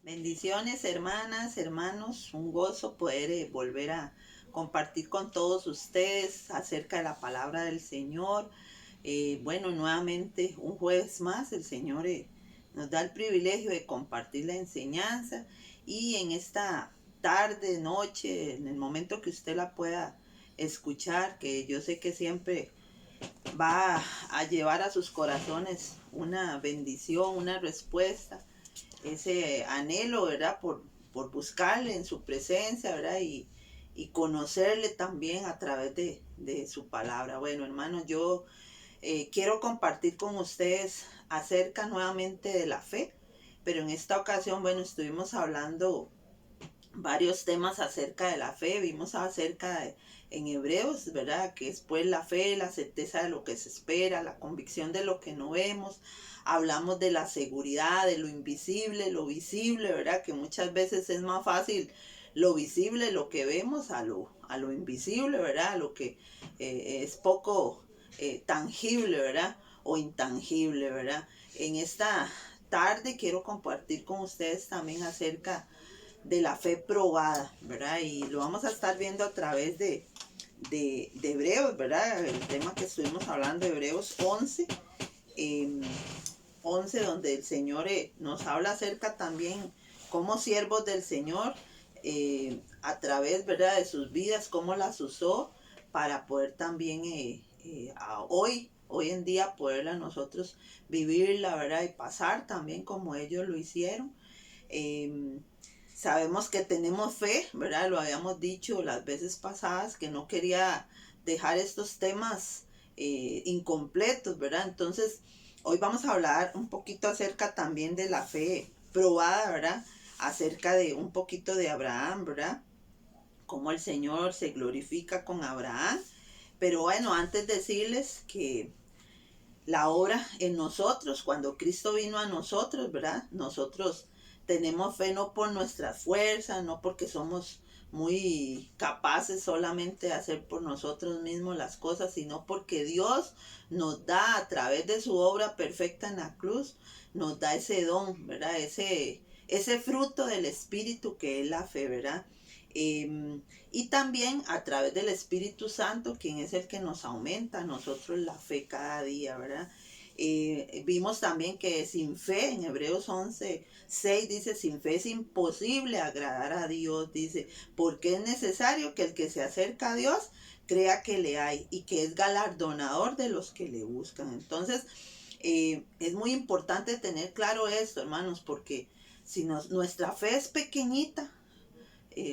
Bendiciones, hermanas, hermanos, un gozo poder volver a compartir con todos ustedes acerca de la palabra del Señor. Bueno, nuevamente un jueves más el Señor nos da el privilegio de compartir la enseñanza y en esta tarde, noche, en el momento que usted la pueda escuchar, que yo sé que siempre va a llevar a sus corazones una bendición, una respuesta, ese anhelo, ¿verdad? Por buscarle en su presencia, ¿verdad? Y conocerle también a través de su palabra. Bueno, hermanos, yo quiero compartir con ustedes acerca nuevamente de la fe, pero en esta ocasión, bueno, estuvimos hablando varios temas acerca de la fe, vimos acerca en Hebreos, ¿verdad? Que es pues la fe, la certeza de lo que se espera, la convicción de lo que no vemos. Hablamos de la seguridad, de lo invisible, lo visible, ¿verdad? Que muchas veces es más fácil lo visible, lo que vemos, a lo invisible, ¿verdad? A lo que es poco tangible, ¿verdad? O intangible, ¿verdad? En esta tarde quiero compartir con ustedes también acerca de la fe probada, ¿verdad? Y lo vamos a estar viendo a través de Hebreos, ¿verdad? El tema que estuvimos hablando, Hebreos 11, 11 donde el Señor nos habla acerca también como siervos del Señor, a través, ¿verdad? De sus vidas, cómo las usó para poder también hoy en día poderla nosotros vivirla, ¿verdad? Y pasar también como ellos lo hicieron. Eh, Sabemos que tenemos fe, ¿verdad? Lo habíamos dicho las veces pasadas, que no quería dejar estos temas incompletos, ¿verdad? Entonces, hoy vamos a hablar un poquito acerca también de la fe probada, ¿verdad? Acerca de un poquito de Abraham, ¿verdad? Cómo el Señor se glorifica con Abraham. Pero bueno, antes decirles que la obra en nosotros, cuando Cristo vino a nosotros, ¿verdad? Nosotros tenemos fe no por nuestras fuerzas, no porque somos muy capaces solamente de hacer por nosotros mismos las cosas, sino porque Dios nos da a través de su obra perfecta en la cruz, nos da ese don, ¿verdad? Ese fruto del Espíritu que es la fe, ¿verdad? Y también a través del Espíritu Santo, quien es el que nos aumenta a nosotros la fe cada día, ¿verdad? Vimos también que sin fe, en Hebreos 11, 6 dice, sin fe es imposible agradar a Dios, dice, porque es necesario que el que se acerca a Dios crea que le hay y que es galardonador de los que le buscan. Entonces, es muy importante tener claro esto, hermanos, porque si nuestra fe es pequeñita,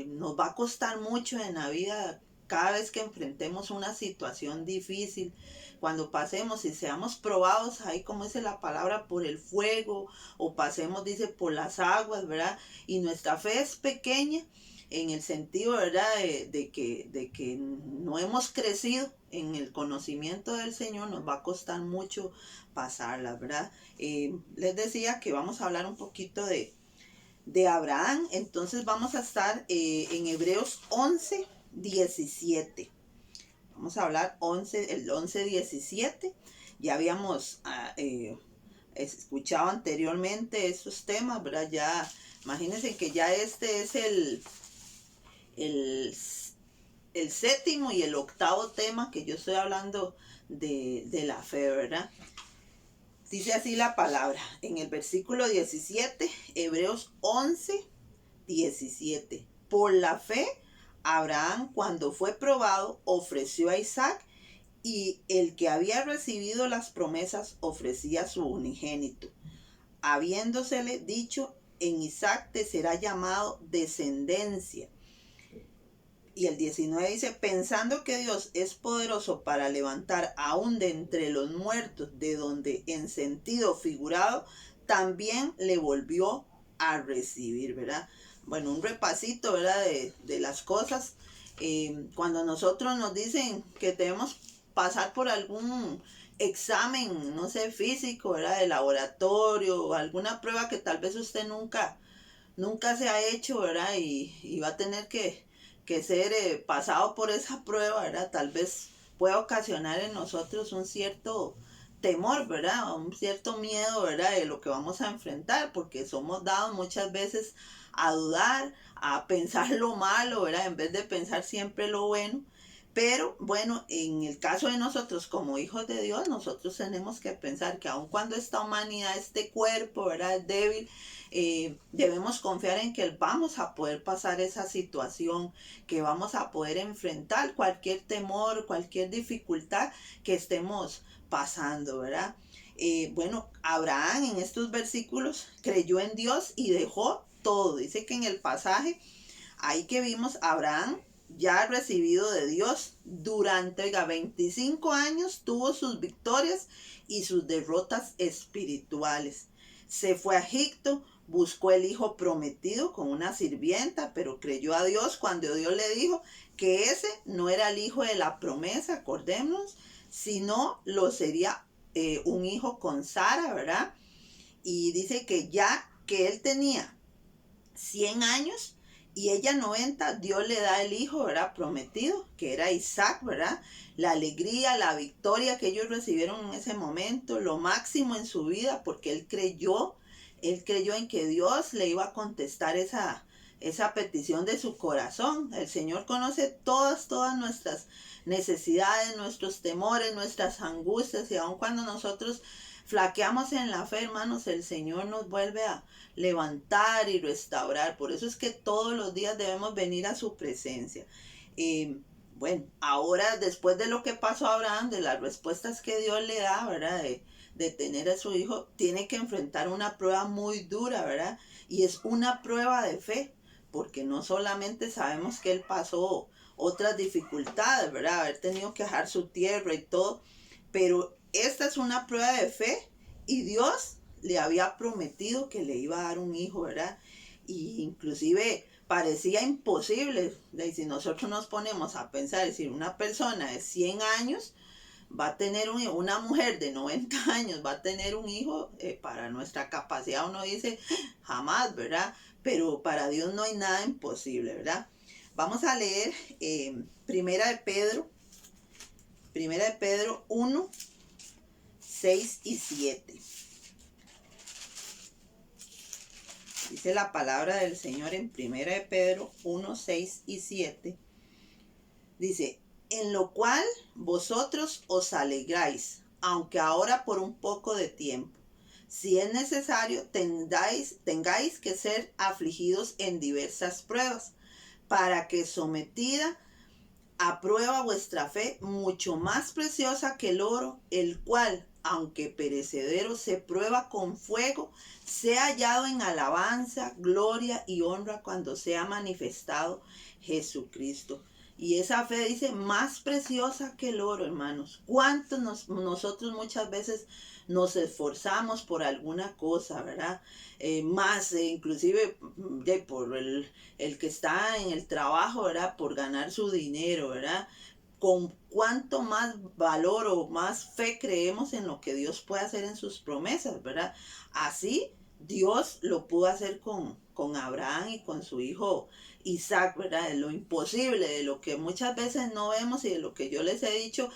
nos va a costar mucho en la vida cada vez que enfrentemos una situación difícil, cuando pasemos y seamos probados, ahí como dice la palabra, por el fuego, o pasemos, dice, por las aguas, ¿verdad? Y nuestra fe es pequeña en el sentido, ¿verdad? De que no hemos crecido en el conocimiento del Señor, nos va a costar mucho pasarla, ¿verdad? Les decía que vamos a hablar un poquito de Abraham. Entonces vamos a estar en Hebreos 11, 17. Vamos a hablar el 11, 17. Ya habíamos escuchado anteriormente estos temas, ¿verdad? Ya, imagínense que ya este es el, el séptimo y el octavo tema que yo estoy hablando de la fe, ¿verdad? Dice así la palabra en el versículo 17, Hebreos 11, 17. Por la fe, Abraham, cuando fue probado, ofreció a Isaac, y el que había recibido las promesas ofrecía su unigénito, habiéndosele dicho, en Isaac te será llamado descendencia. Y el 19 dice, pensando que Dios es poderoso para levantar aún de entre los muertos, de donde en sentido figurado también le volvió a recibir, ¿verdad? Bueno, un repasito, ¿verdad? De las cosas. Cuando nosotros nos dicen que debemos pasar por algún examen, no sé, físico, ¿verdad? De laboratorio, o alguna prueba que tal vez usted nunca se ha hecho, ¿verdad? Y va a tener que ser pasado por esa prueba, ¿verdad? Tal vez pueda ocasionar en nosotros un cierto temor, ¿verdad? Un cierto miedo, ¿verdad? De lo que vamos a enfrentar, porque somos dados muchas veces a dudar, a pensar lo malo, ¿verdad? En vez de pensar siempre lo bueno. Pero bueno, en el caso de nosotros como hijos de Dios, nosotros tenemos que pensar que aun cuando esta humanidad, este cuerpo, ¿verdad?, es débil, debemos confiar en que vamos a poder pasar esa situación, que vamos a poder enfrentar cualquier temor, cualquier dificultad que estemos pasando, ¿verdad? Bueno, Abraham en estos versículos creyó en Dios y dejó todo. Dice que en el pasaje ahí que vimos, Abraham ya recibido de Dios durante, oiga, 25 años tuvo sus victorias y sus derrotas espirituales. Se fue a Egipto, buscó el hijo prometido con una sirvienta, pero creyó a Dios cuando Dios le dijo que ese no era el hijo de la promesa, acordémonos, sino lo sería un hijo con Sara, ¿verdad? Y dice que ya que él tenía 100 años y ella 90, Dios le da el hijo, ¿verdad?, prometido, que era Isaac, ¿verdad? La alegría, la victoria que ellos recibieron en ese momento, lo máximo en su vida, porque él creyó en que Dios le iba a contestar esa petición de su corazón. El Señor conoce todas nuestras necesidades, nuestros temores, nuestras angustias, y aun cuando nosotros flaqueamos en la fe, hermanos, el Señor nos vuelve a levantar y restaurar. Por eso es que todos los días debemos venir a su presencia. Bueno, ahora después de lo que pasó a Abraham, de las respuestas que Dios le da, ¿verdad? De tener a su hijo, tiene que enfrentar una prueba muy dura, ¿verdad? Y es una prueba de fe, porque no solamente sabemos que él pasó otras dificultades, ¿verdad? Haber tenido que dejar su tierra y todo, pero esta es una prueba de fe y Dios le había prometido que le iba a dar un hijo, ¿verdad? Y inclusive parecía imposible. Y si nosotros nos ponemos a pensar, es decir, una persona de 100 años va a tener una mujer de 90 años, va a tener un hijo, para nuestra capacidad uno dice, jamás, ¿verdad? Pero para Dios no hay nada imposible, ¿verdad? Vamos a leer Primera de Pedro 1, 6 y 7. Dice la palabra del Señor en Primera de Pedro 1, 6 y 7. Dice, en lo cual vosotros os alegráis, aunque ahora por un poco de tiempo. Si es necesario, tengáis que ser afligidos en diversas pruebas, para que sometida a prueba vuestra fe, mucho más preciosa que el oro, el cual, aunque perecedero, se prueba con fuego, sea hallado en alabanza, gloria y honra cuando sea manifestado Jesucristo. Y esa fe dice, más preciosa que el oro, hermanos. ¿Cuántos nosotros muchas veces nos esforzamos por alguna cosa, ¿verdad? Inclusive por el que está en el trabajo, ¿verdad? Por ganar su dinero, ¿verdad? Con cuánto más valor o más fe creemos en lo que Dios puede hacer en sus promesas, ¿verdad? Así Dios lo pudo hacer con Abraham y con su hijo Isaac, ¿verdad? De lo imposible, de lo que muchas veces no vemos y de lo que yo les he dicho,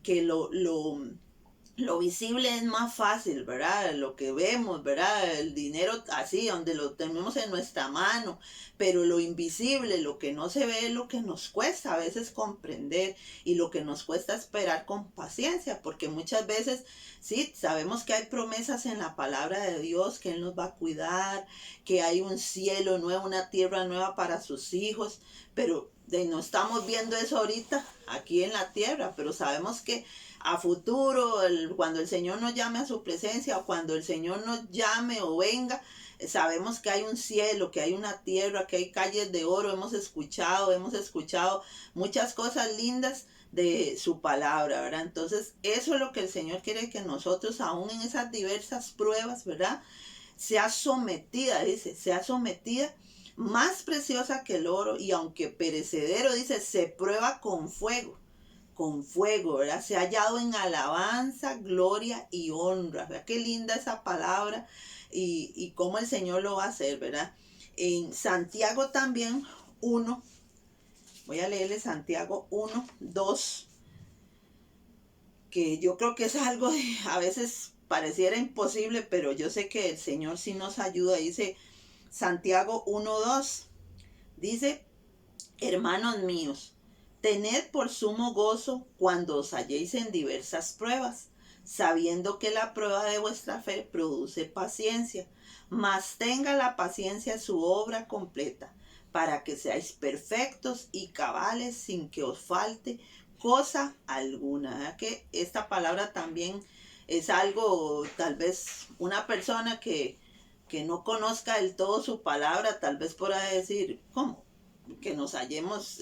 que lo visible es más fácil, ¿verdad? Lo que vemos, ¿verdad? El dinero así, donde lo tenemos en nuestra mano, pero lo invisible, lo que no se ve, es lo que nos cuesta a veces comprender y lo que nos cuesta esperar con paciencia, porque muchas veces, sí, sabemos que hay promesas en la palabra de Dios, que Él nos va a cuidar, que hay un cielo nuevo, una tierra nueva para sus hijos, pero no estamos viendo eso ahorita aquí en la tierra, pero sabemos que a futuro, cuando el Señor nos llame a su presencia o cuando el Señor nos llame o venga, sabemos que hay un cielo, que hay una tierra, que hay calles de oro. Hemos escuchado muchas cosas lindas de su palabra, ¿verdad? Entonces, eso es lo que el Señor quiere, que nosotros, aún en esas diversas pruebas, ¿verdad?, sea sometida, dice, sea sometida, más preciosa que el oro, y aunque perecedero, dice, se prueba con fuego, ¿verdad? Se ha hallado en alabanza, gloria y honra, ¿verdad? Qué linda esa palabra y cómo el Señor lo va a hacer, ¿verdad? En Santiago también 1, voy a leerle Santiago 1, 2, que yo creo que es algo a veces pareciera imposible, pero yo sé que el Señor sí nos ayuda. Dice Santiago 1:2, dice: hermanos míos, tened por sumo gozo cuando os halléis en diversas pruebas, sabiendo que la prueba de vuestra fe produce paciencia, mas tenga la paciencia su obra completa, para que seáis perfectos y cabales sin que os falte cosa alguna. ¿Verdad? Que esta palabra también es algo, tal vez una persona que no conozca del todo su palabra, tal vez podrá decir, ¿cómo? Que nos hallemos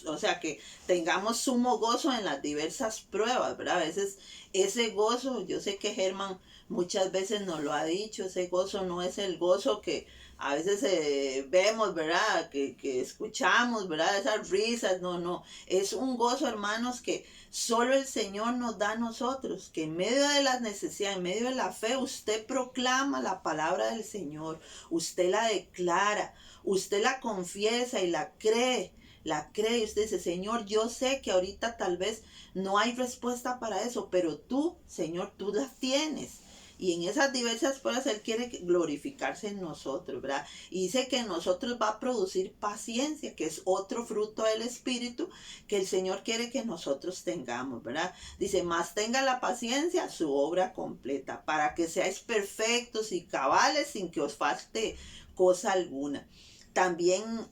o sea, que tengamos sumo gozo en las diversas pruebas, ¿verdad? A veces ese gozo, yo sé que Germán muchas veces nos lo ha dicho, ese gozo no es el gozo que a veces vemos, ¿verdad? Que escuchamos, ¿verdad? Esas risas, no, es un gozo, hermanos, que solo el Señor nos da a nosotros, que en medio de las necesidades, en medio de la fe, usted proclama la palabra del Señor, usted la declara, usted la confiesa y la cree y usted dice, Señor, yo sé que ahorita tal vez no hay respuesta para eso, pero tú, Señor, tú la tienes. Y en esas diversas pruebas Él quiere glorificarse en nosotros, ¿verdad? Y dice que en nosotros va a producir paciencia, que es otro fruto del Espíritu que el Señor quiere que nosotros tengamos, ¿verdad? Dice, más tenga la paciencia su obra completa, para que seáis perfectos y cabales sin que os falte cosa alguna. También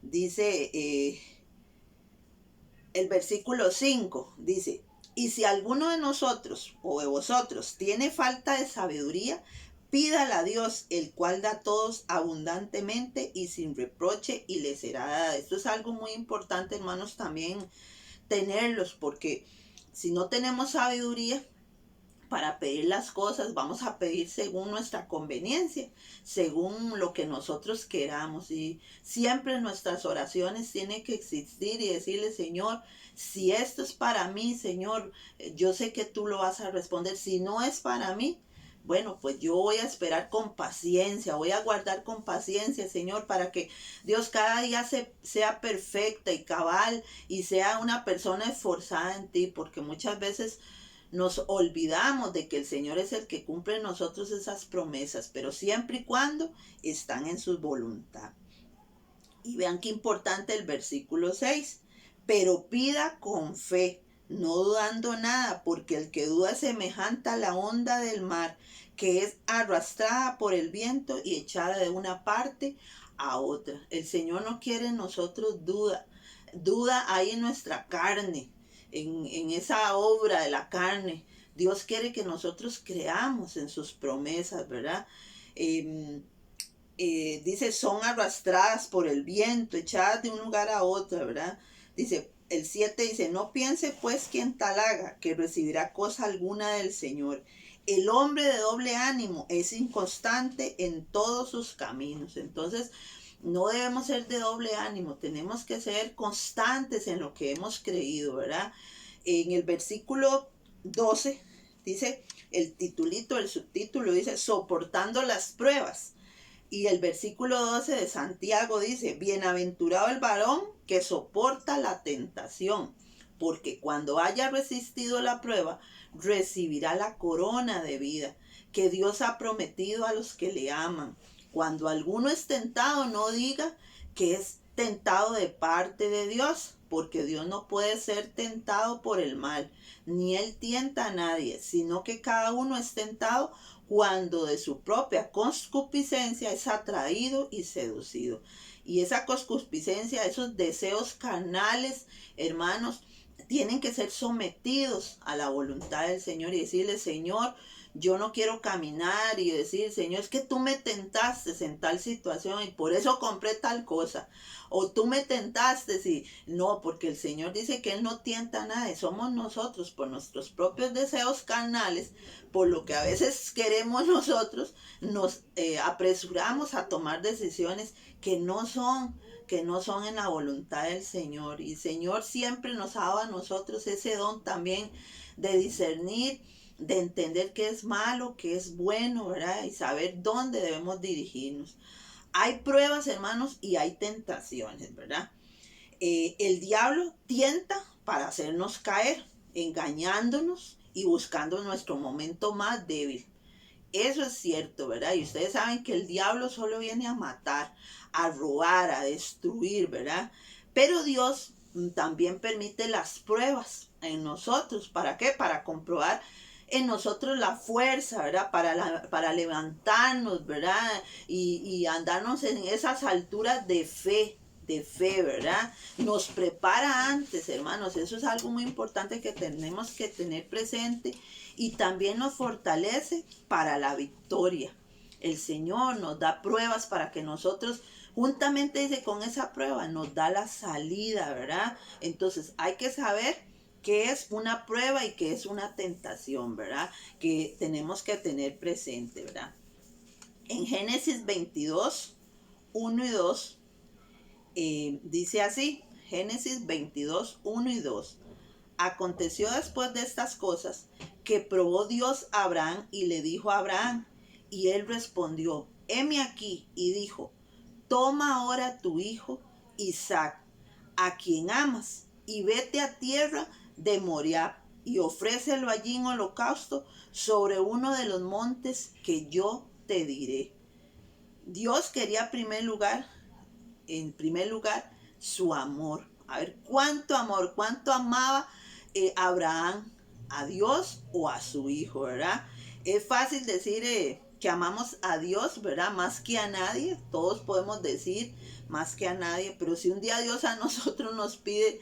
dice el versículo 5, dice, y si alguno de nosotros o de vosotros tiene falta de sabiduría, pídala a Dios, el cual da a todos abundantemente y sin reproche, y le será dada. Esto es algo muy importante, hermanos, también tenerlos, porque si no tenemos sabiduría para pedir las cosas, vamos a pedir según nuestra conveniencia, según lo que nosotros queramos. Y siempre en nuestras oraciones tiene que existir y decirle, Señor, si esto es para mí, Señor, yo sé que tú lo vas a responder. Si no es para mí, bueno, pues yo voy a esperar con paciencia, voy a guardar con paciencia, Señor, para que Dios cada día sea perfecta y cabal y sea una persona esforzada en ti, porque muchas veces nos olvidamos de que el Señor es el que cumple en nosotros esas promesas, pero siempre y cuando están en su voluntad. Y vean qué importante el versículo 6. Pero pida con fe, no dudando nada, porque el que duda es semejante a la onda del mar, que es arrastrada por el viento y echada de una parte a otra. El Señor no quiere en nosotros duda hay en nuestra carne, en esa obra de la carne. Dios quiere que nosotros creamos en sus promesas, ¿verdad? Dice, son arrastradas por el viento, echadas de un lugar a otro, ¿verdad? Dice, el 7 dice, no piense pues quien tal haga, que recibirá cosa alguna del Señor. El hombre de doble ánimo es inconstante en todos sus caminos. Entonces, no debemos ser de doble ánimo, tenemos que ser constantes en lo que hemos creído, ¿verdad? En el versículo 12 dice, el subtítulo dice, soportando las pruebas. Y el versículo 12 de Santiago dice, bienaventurado el varón que soporta la tentación, porque cuando haya resistido la prueba, recibirá la corona de vida que Dios ha prometido a los que le aman. Cuando alguno es tentado, no diga que es tentado de parte de Dios, porque Dios no puede ser tentado por el mal, ni Él tienta a nadie, sino que cada uno es tentado cuando de su propia concupiscencia es atraído y seducido. Y esa concupiscencia, esos deseos carnales, hermanos, tienen que ser sometidos a la voluntad del Señor y decirle, Señor, yo no quiero caminar y decir, Señor, es que tú me tentaste en tal situación y por eso compré tal cosa. O tú me tentaste y no, porque el Señor dice que Él no tienta a nadie. Somos nosotros por nuestros propios deseos carnales, por lo que a veces queremos nosotros, nos apresuramos a tomar decisiones que no son en la voluntad del Señor. Y el Señor siempre nos ha dado a nosotros ese don también de discernir, de entender qué es malo, qué es bueno, ¿verdad? Y saber dónde debemos dirigirnos. Hay pruebas, hermanos, y hay tentaciones, ¿verdad? El diablo tienta para hacernos caer. engañándonos y buscando nuestro momento más débil. Eso es cierto, ¿verdad? Y ustedes saben que el diablo solo viene a matar, a robar, a destruir, ¿verdad? Pero Dios también permite las pruebas en nosotros. ¿Para qué? Para comprobar en nosotros la fuerza, ¿verdad? Para levantarnos, ¿verdad? Y andarnos en esas alturas de fe, ¿verdad? Nos prepara antes, hermanos. Eso es algo muy importante que tenemos que tener presente y también nos fortalece para la victoria. El Señor nos da pruebas para que nosotros, juntamente dice, con esa prueba nos da la salida, ¿verdad? Entonces hay que saber qué es una prueba y qué es una tentación, ¿verdad? Que tenemos que tener presente, ¿verdad? En Génesis 22, 1 y 2, dice así, Génesis 22, 1 y 2. Aconteció después de estas cosas que probó Dios a Abraham y le dijo a Abraham, y él respondió, heme aquí, y dijo, toma ahora tu hijo Isaac, a quien amas, y vete a tierra de Moriab, y ofrécelo allí en holocausto sobre uno de los montes que yo te diré. Dios quería en primer lugar, su amor. A ver, cuánto amor, cuánto amaba Abraham a Dios o a su hijo, ¿verdad? Es fácil decir que amamos a Dios, ¿verdad? Más que a nadie, todos podemos decir más que a nadie, pero si un día Dios a nosotros nos pide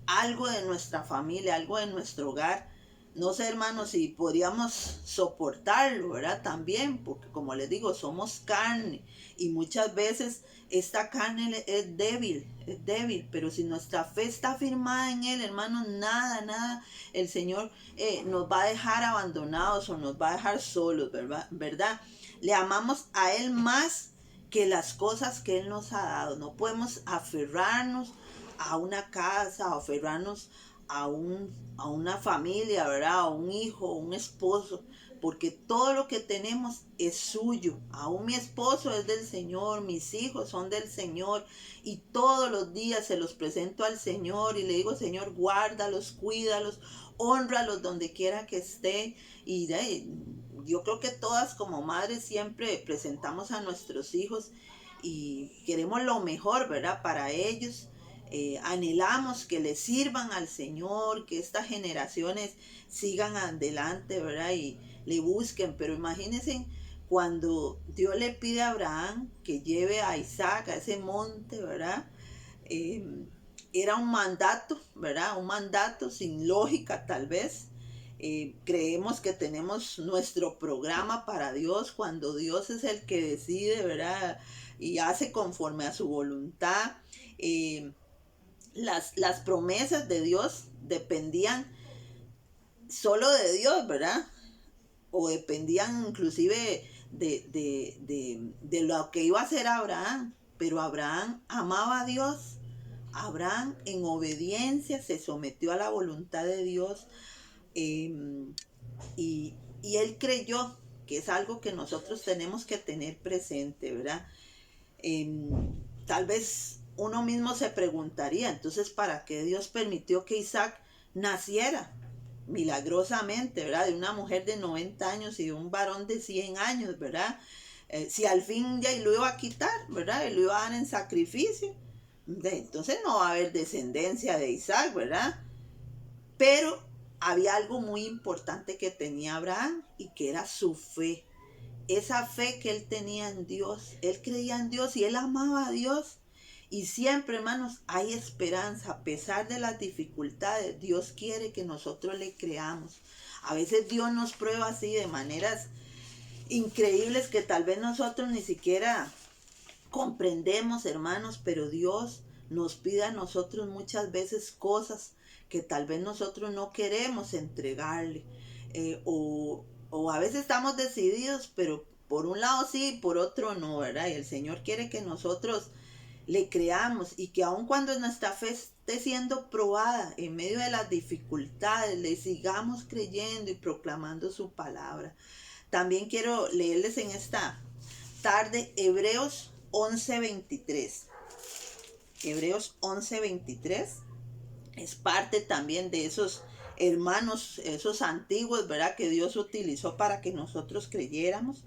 algo de nuestra familia, algo de nuestro hogar, no sé, hermanos, si podríamos soportarlo, ¿verdad? También, porque como les digo, somos carne y muchas veces esta carne es débil, pero si nuestra fe está firmada en Él, hermanos, nada, el Señor nos va a dejar abandonados o nos va a dejar solos, ¿verdad? Le amamos a Él más que las cosas que Él nos ha dado. No podemos aferrarnos a una casa, aferrarnos a una familia, ¿verdad? A un hijo, un esposo, porque todo lo que tenemos es suyo. Aún mi esposo es del Señor, mis hijos son del Señor y todos los días se los presento al Señor y le digo, Señor, guárdalos, cuídalos, hónralos donde quiera que esté. Y yo creo que todas como madres siempre presentamos a nuestros hijos y queremos lo mejor, ¿verdad? Para ellos. Anhelamos que le sirvan al Señor, que estas generaciones sigan adelante, ¿verdad? Y le busquen, pero imagínense cuando Dios le pide a Abraham que lleve a Isaac a ese monte, ¿verdad? Eh, Era un mandato, ¿verdad? Un mandato sin lógica tal vez. Creemos que tenemos nuestro programa para Dios cuando Dios es el que decide, ¿verdad? Y hace conforme a su voluntad. Las promesas de Dios dependían solo de Dios, ¿verdad? O dependían inclusive de lo que iba a hacer Abraham. Pero Abraham amaba a Dios. Abraham en obediencia se sometió a la voluntad de Dios y él creyó, que es algo que nosotros tenemos que tener presente, ¿verdad? Tal vez uno mismo se preguntaría, entonces, ¿para qué Dios permitió que Isaac naciera milagrosamente, ¿verdad? De una mujer de 90 años y de un varón de 100 años, ¿verdad? Si al fin ya lo iba a quitar, ¿verdad? Y lo iba a dar en sacrificio. Entonces no va a haber descendencia de Isaac, ¿verdad? Pero había algo muy importante que tenía Abraham y que era su fe. Esa fe que él tenía en Dios. Él creía en Dios y él amaba a Dios. Y siempre, hermanos, hay esperanza. A pesar de las dificultades, Dios quiere que nosotros le creamos. A veces Dios nos prueba así de maneras increíbles que tal vez nosotros ni siquiera comprendemos, hermanos, pero Dios nos pide a nosotros muchas veces cosas que tal vez nosotros no queremos entregarle. O a veces estamos decididos, pero por un lado sí, por otro no, ¿verdad? Y el Señor quiere que nosotros le creamos y que aun cuando nuestra fe esté siendo probada en medio de las dificultades, le sigamos creyendo y proclamando su palabra. También quiero leerles en esta tarde Hebreos 11:23. Hebreos 11:23 es parte también de esos hermanos, esos antiguos, ¿verdad? Que Dios utilizó para que nosotros creyéramos.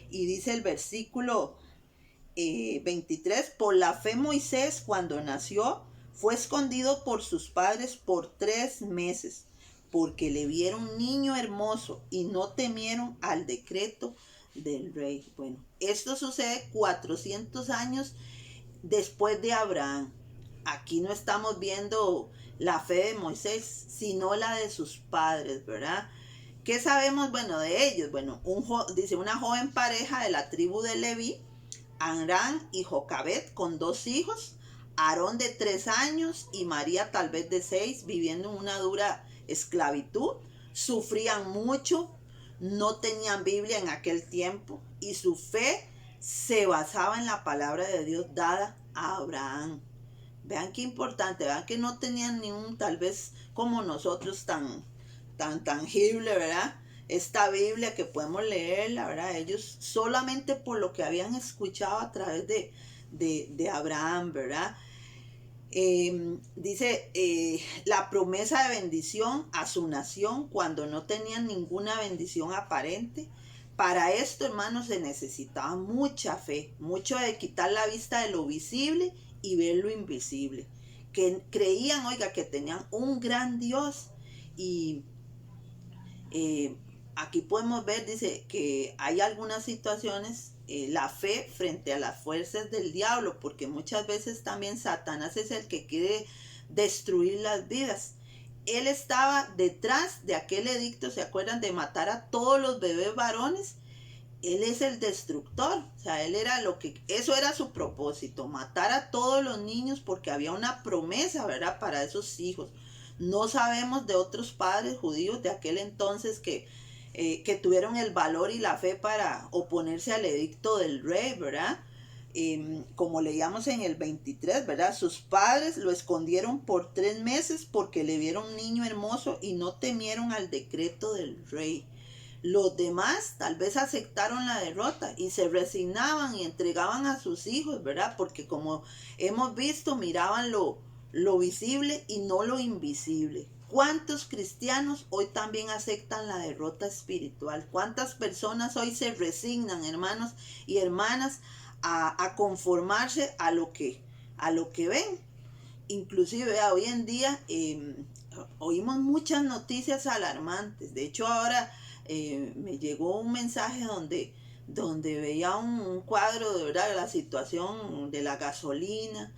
Y dice el versículo 23, por la fe Moisés cuando nació fue escondido por sus padres por 3 meses, porque le vieron niño hermoso y no temieron al decreto del rey. Bueno, esto sucede 400 años después de Abraham. Aquí no estamos viendo la fe de Moisés, sino la de sus padres, ¿verdad? ¿Qué sabemos, bueno, de ellos? Bueno, dice una joven pareja de la tribu de Leví, Amram y Jocabet, con 2 hijos, Aarón de 3 años y María tal vez de 6, viviendo en una dura esclavitud. Sufrían mucho, no tenían Biblia en aquel tiempo y su fe se basaba en la palabra de Dios dada a Abraham. Vean qué importante, vean que no tenían ni un, tal vez como nosotros, tan tangible, ¿verdad? Esta Biblia que podemos leerla, ¿verdad? Ellos solamente por lo que habían escuchado a través de Abraham, ¿verdad? Dice la promesa de bendición a su nación cuando no tenían ninguna bendición aparente. Para esto, hermanos, se necesitaba mucha fe, mucho de quitar la vista de lo visible y ver lo invisible. Que creían, oiga, que tenían un gran Dios. Y aquí podemos ver, dice, que hay algunas situaciones, la fe frente a las fuerzas del diablo, porque muchas veces también Satanás es el que quiere destruir las vidas. Él estaba detrás de aquel edicto, ¿se acuerdan? De matar a todos los bebés varones. Él es el destructor, o sea, eso era su propósito, matar a todos los niños porque había una promesa, ¿verdad? Para esos hijos. No sabemos de otros padres judíos de aquel entonces que tuvieron el valor y la fe para oponerse al edicto del rey, ¿verdad? Como leíamos en el 23, ¿verdad? Sus padres lo escondieron por 3 meses porque le vieron un niño hermoso y no temieron al decreto del rey. Los demás tal vez aceptaron la derrota y se resignaban y entregaban a sus hijos, ¿verdad? Porque como hemos visto, miraban lo visible y no lo invisible. ¿Cuántos cristianos hoy también aceptan la derrota espiritual? ¿Cuántas personas hoy se resignan, hermanos y hermanas, a conformarse a lo que ven? Inclusive hoy en día oímos muchas noticias alarmantes. De hecho, ahora me llegó un mensaje donde veía un cuadro de verdad de la situación de la gasolina.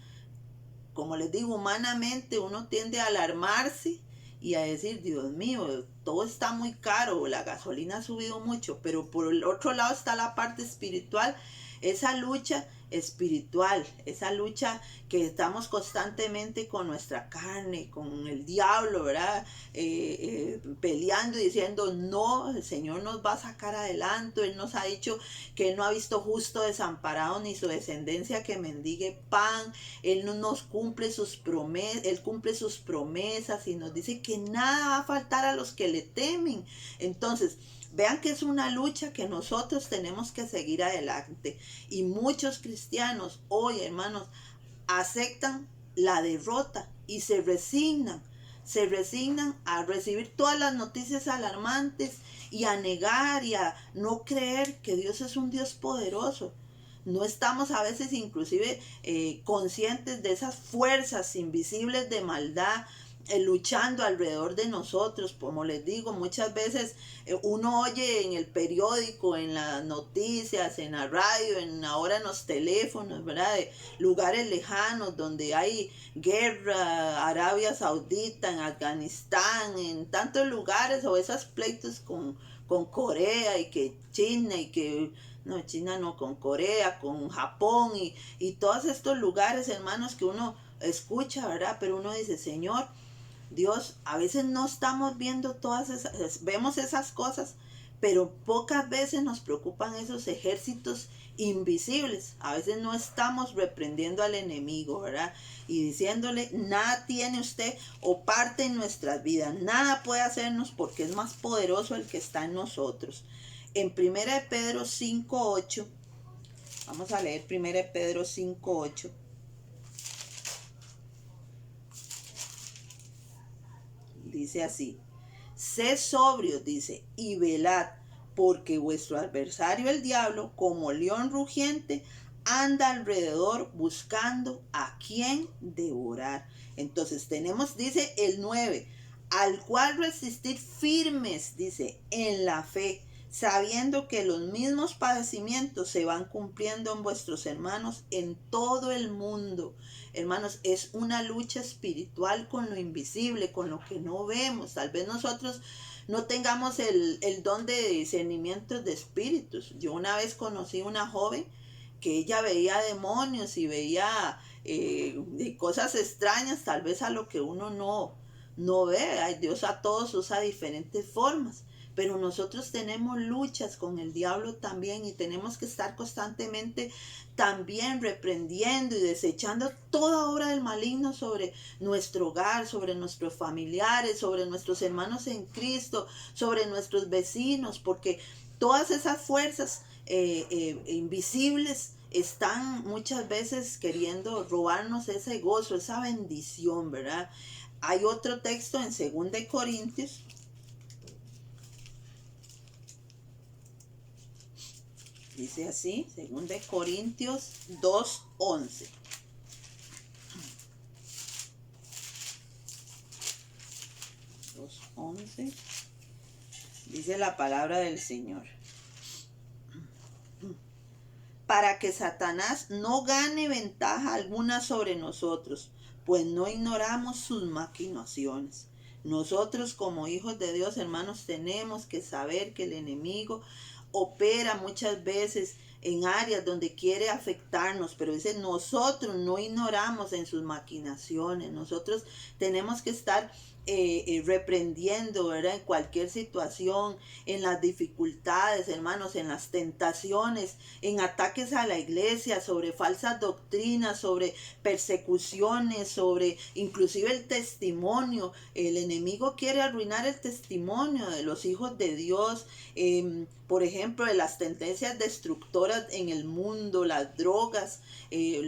Como les digo, humanamente uno tiende a alarmarse y a decir, Dios mío, todo está muy caro, la gasolina ha subido mucho, pero por el otro lado está la parte espiritual, esa lucha espiritual, esa lucha que estamos constantemente con nuestra carne, con el diablo, ¿verdad? Peleando y diciendo, no, el Señor nos va a sacar adelante, Él nos ha dicho que Él no ha visto justo desamparado ni su descendencia que mendigue pan, Él no nos cumple sus promesas, Él cumple sus promesas y nos dice que nada va a faltar a los que le temen. Entonces, vean que es una lucha que nosotros tenemos que seguir adelante. Y muchos cristianos hoy, hermanos, aceptan la derrota y se resignan a recibir todas las noticias alarmantes y a negar y a no creer que Dios es un Dios poderoso. No estamos a veces inclusive conscientes de esas fuerzas invisibles de maldad luchando alrededor de nosotros. Como les digo, muchas veces uno oye en el periódico, en las noticias, en la radio, ahora en los teléfonos, ¿verdad? De lugares lejanos donde hay guerra, Arabia Saudita, en Afganistán, en tantos lugares, o esos pleitos con Corea y que China y que no, China no, con Corea, con Japón y todos estos lugares, hermanos, que uno escucha, ¿verdad? Pero uno dice, Señor, Dios, a veces no estamos viendo vemos esas cosas, pero pocas veces nos preocupan esos ejércitos invisibles. A veces no estamos reprendiendo al enemigo, ¿verdad? Y diciéndole, nada tiene usted o parte en nuestras vidas, nada puede hacernos porque es más poderoso el que está en nosotros. En 1 Pedro 5:8, vamos a leer 1 Pedro 5:8. Dice así, Sed sobrios, dice, y velad, porque vuestro adversario el diablo, como león rugiente, anda alrededor buscando a quien devorar. Entonces tenemos, dice el 9, al cual resistir firmes, dice, en la fe, sabiendo que los mismos padecimientos se van cumpliendo en vuestros hermanos en todo el mundo. Hermanos, es una lucha espiritual con lo invisible, con lo que no vemos. Tal vez nosotros no tengamos el don de discernimiento de espíritus. Yo una vez conocí una joven que ella veía demonios y veía cosas extrañas, tal vez a lo que uno no ve. Ay, Dios a todos usa diferentes formas. Pero nosotros tenemos luchas con el diablo también y tenemos que estar constantemente también reprendiendo y desechando toda obra del maligno sobre nuestro hogar, sobre nuestros familiares, sobre nuestros hermanos en Cristo, sobre nuestros vecinos, porque todas esas fuerzas invisibles están muchas veces queriendo robarnos ese gozo, esa bendición, ¿verdad? Hay otro texto en 2 Corintios. Dice así, 2 Corintios 2:11. 2:11. Dice la palabra del Señor. Para que Satanás no gane ventaja alguna sobre nosotros, pues no ignoramos sus maquinaciones. Nosotros como hijos de Dios, hermanos, tenemos que saber que el enemigo opera muchas veces en áreas donde quiere afectarnos, pero dice, nosotros no ignoramos en sus maquinaciones. Nosotros tenemos que estar reprendiendo, ¿verdad? En cualquier situación, en las dificultades, hermanos, en las tentaciones, en ataques a la iglesia, sobre falsas doctrinas, sobre persecuciones, sobre inclusive el testimonio. El enemigo quiere arruinar el testimonio de los hijos de Dios, por ejemplo, de las tendencias destructoras en el mundo, las drogas,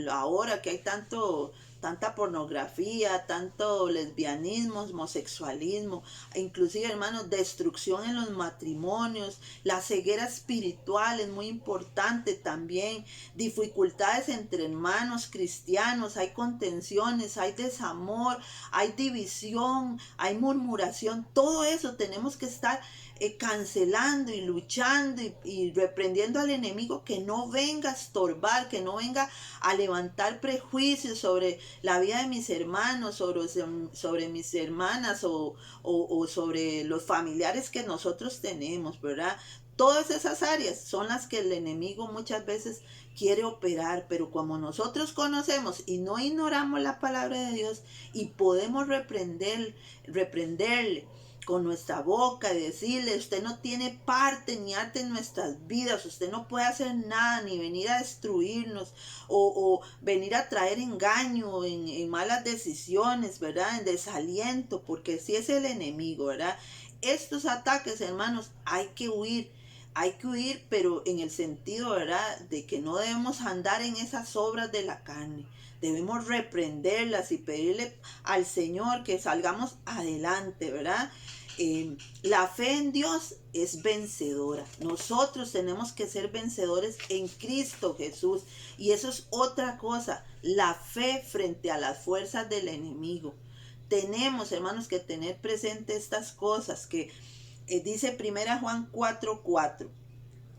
ahora que hay tanta pornografía, tanto lesbianismo, homosexualismo, inclusive, hermanos, destrucción en los matrimonios, la ceguera espiritual es muy importante también, dificultades entre hermanos cristianos, hay contenciones, hay desamor, hay división, hay murmuración, todo eso tenemos que estar cancelando y luchando y reprendiendo al enemigo, que no venga a estorbar, que no venga a levantar prejuicios sobre la vida de mis hermanos, sobre mis hermanas o sobre los familiares que nosotros tenemos, ¿verdad? Todas esas áreas son las que el enemigo muchas veces quiere operar, pero como nosotros conocemos y no ignoramos la palabra de Dios y podemos reprenderle con nuestra boca y decirle, usted no tiene parte ni arte en nuestras vidas, usted no puede hacer nada, ni venir a destruirnos o venir a traer engaño en malas decisiones, ¿verdad? En desaliento, porque si es el enemigo, ¿verdad? Estos ataques, hermanos, hay que huir, pero en el sentido, ¿verdad?, de que no debemos andar en esas obras de la carne. Debemos reprenderlas y pedirle al Señor que salgamos adelante, ¿verdad? La fe en Dios es vencedora. Nosotros tenemos que ser vencedores en Cristo Jesús. Y eso es otra cosa, la fe frente a las fuerzas del enemigo. Tenemos, hermanos, que tener presente estas cosas que dice 1 Juan 4:4.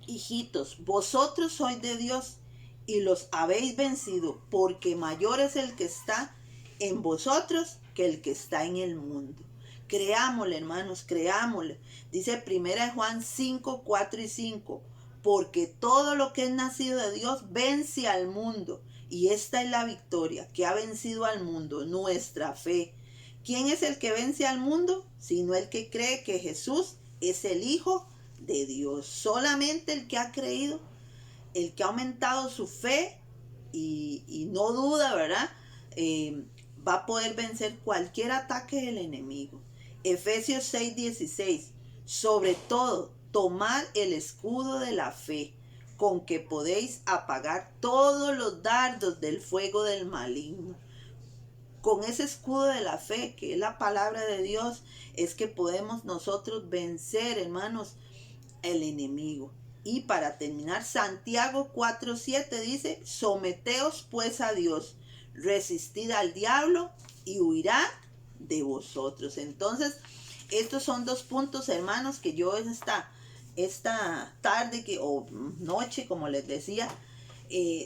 Hijitos, vosotros sois de Dios y los habéis vencido, porque mayor es el que está en vosotros que el que está en el mundo. Creámosle, hermanos, creámosle. Dice 1 Juan 5:4-5. Porque todo lo que es nacido de Dios vence al mundo. Y esta es la victoria que ha vencido al mundo, nuestra fe. ¿Quién es el que vence al mundo? Sino el que cree que Jesús es el Hijo de Dios. Solamente el que ha creído, el que ha aumentado su fe y no duda, ¿verdad? Va a poder vencer cualquier ataque del enemigo. Efesios 6:16. Sobre todo, tomad el escudo de la fe, con que podéis apagar todos los dardos del fuego del maligno. Con ese escudo de la fe, que es la palabra de Dios, es que podemos nosotros vencer, hermanos, el enemigo. Y para terminar, Santiago 4:7 dice, someteos pues a Dios, resistid al diablo y huirá de vosotros. Entonces, estos son dos puntos, hermanos, que yo esta tarde o noche, como les decía,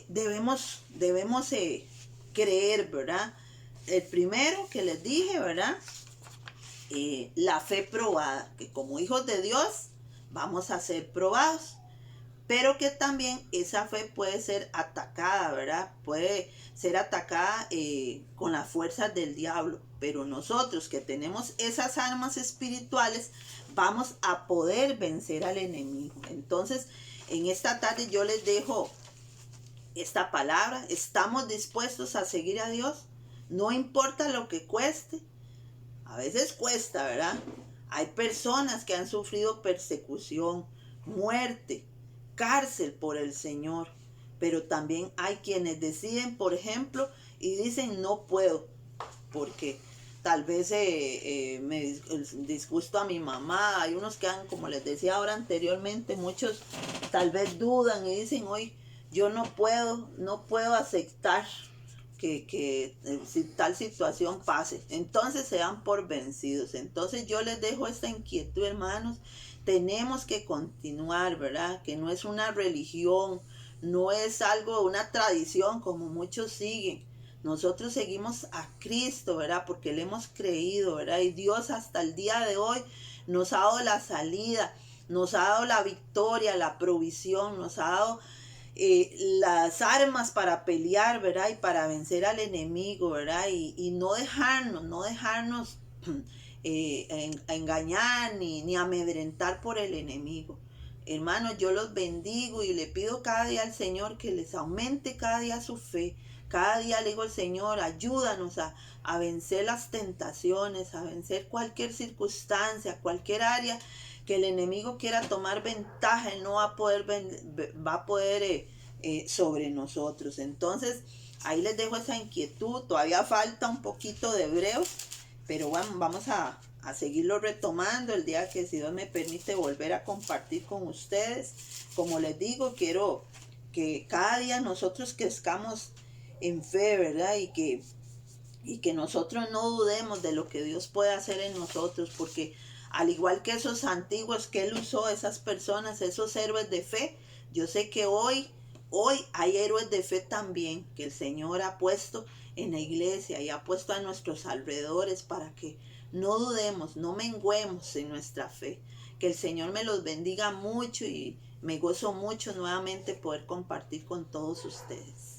debemos creer, ¿verdad? El primero que les dije, ¿verdad? La fe probada, que como hijos de Dios vamos a ser probados, pero que también esa fe puede ser atacada, ¿verdad? Puede ser atacada con las fuerzas del diablo, pero nosotros que tenemos esas armas espirituales vamos a poder vencer al enemigo. Entonces, en esta tarde yo les dejo esta palabra. ¿Estamos dispuestos a seguir a Dios? No importa lo que cueste. A veces cuesta, ¿verdad? Hay personas que han sufrido persecución, muerte, cárcel por el Señor. Pero también hay quienes deciden, por ejemplo, y dicen no puedo, porque tal vez me disgusto a mi mamá. Hay unos que han, como les decía ahora anteriormente, muchos tal vez dudan y dicen, hoy yo no puedo aceptar que si tal situación pase. Entonces se dan por vencidos. Entonces yo les dejo esta inquietud, hermanos. Tenemos que continuar, ¿verdad? Que no es una religión, no es algo, una tradición como muchos siguen. Nosotros seguimos a Cristo, ¿verdad? Porque le hemos creído, ¿verdad? Y Dios hasta el día de hoy nos ha dado la salida, nos ha dado la victoria, la provisión, nos ha dado las armas para pelear, ¿verdad? Y para vencer al enemigo, ¿verdad? Y no dejarnos engañar ni amedrentar por el enemigo. Hermanos, yo los bendigo y le pido cada día al Señor que les aumente cada día su fe. Cada día le digo al Señor, ayúdanos a vencer las tentaciones, a vencer cualquier circunstancia, cualquier área que el enemigo quiera tomar ventaja. Él no va a poder sobre nosotros. Entonces, ahí les dejo esa inquietud. Todavía falta un poquito de Hebreos, pero bueno, vamos a seguirlo retomando el día que, si Dios me permite, volver a compartir con ustedes. Como les digo, quiero que cada día nosotros crezcamos en fe, ¿verdad? Y que nosotros no dudemos de lo que Dios puede hacer en nosotros, porque al igual que esos antiguos que Él usó, esas personas, esos héroes de fe, yo sé que hoy hay héroes de fe también que el Señor ha puesto en la iglesia y ha puesto a nuestros alrededores para que no dudemos, no menguemos en nuestra fe. Que el Señor me los bendiga mucho y me gozo mucho nuevamente poder compartir con todos ustedes.